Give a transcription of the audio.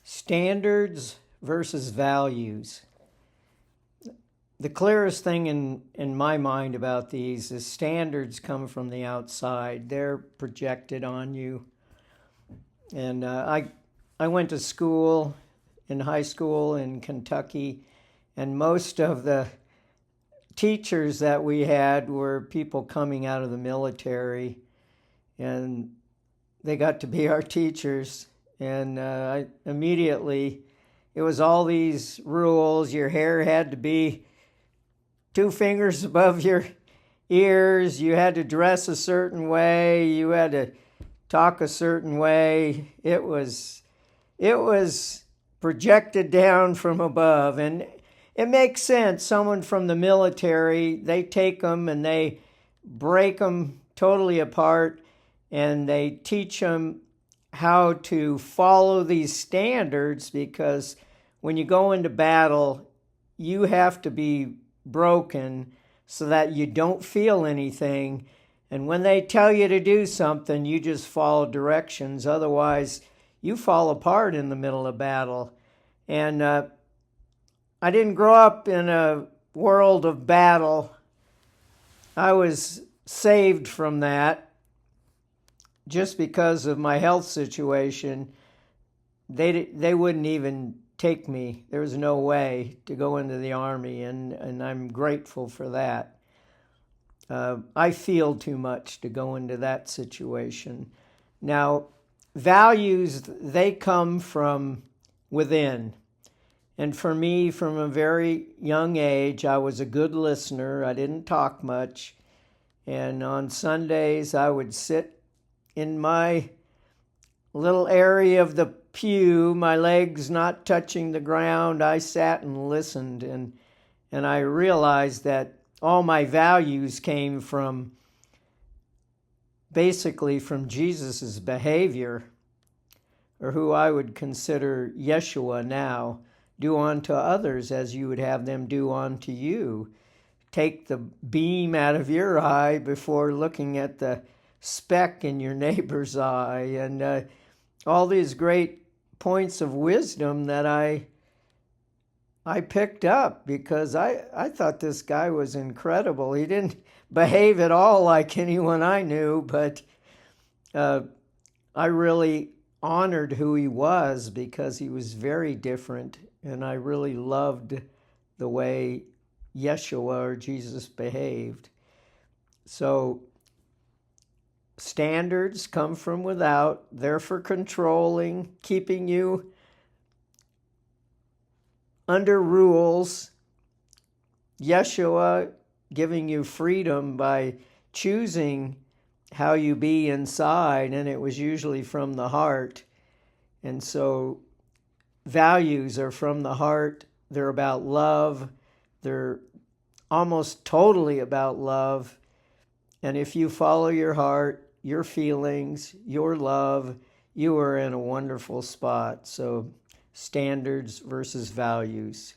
Standards versus values. The clearest thing in my mind about these is standards come from the outside. They're projected on you. And I went to school, in high school in Kentucky, and most of the teachers that we had were people coming out of the military, and they got to be our teachers. And immediately, it was all these rules. Your hair had to be 2 fingers above your ears. You had to dress a certain way. You had to talk a certain way. It was projected down from above. And it makes sense. Someone from the military, they take them and they break them totally apart, and they teach them how to follow these standards, because when you go into battle, you have to be broken so that you don't feel anything. And when they tell you to do something, you just follow directions. Otherwise, you fall apart in the middle of battle. And I didn't grow up in a world of battle. I was saved from that. Just because of my health situation, they wouldn't even take me. There was no way to go into the Army, and I'm grateful for that. I feel too much to go into that situation. Now, values, they come from within. And for me, from a very young age, I was a good listener. I didn't talk much. And on Sundays, I would sit in my little area of the pew, my legs not touching the ground. I sat and listened, and I realized that all my values came from basically from Jesus's behavior, or who I would consider Yeshua now. Do unto others as you would have them do unto you. Take the beam out of your eye before looking at the speck in your neighbor's eye, and all these great points of wisdom that I picked up, because I thought this guy was incredible. He didn't behave at all like anyone I knew, but I really honored who he was, because he was very different, and I really loved the way Yeshua or Jesus behaved. So standards come from without. They're for controlling, keeping you under rules. Yeshua giving you freedom by choosing how you be inside, and it was usually from the heart. And so values are from the heart. They're about love. They're almost totally about love. And if you follow your heart, your feelings, your love, you are in a wonderful spot. So standards versus values.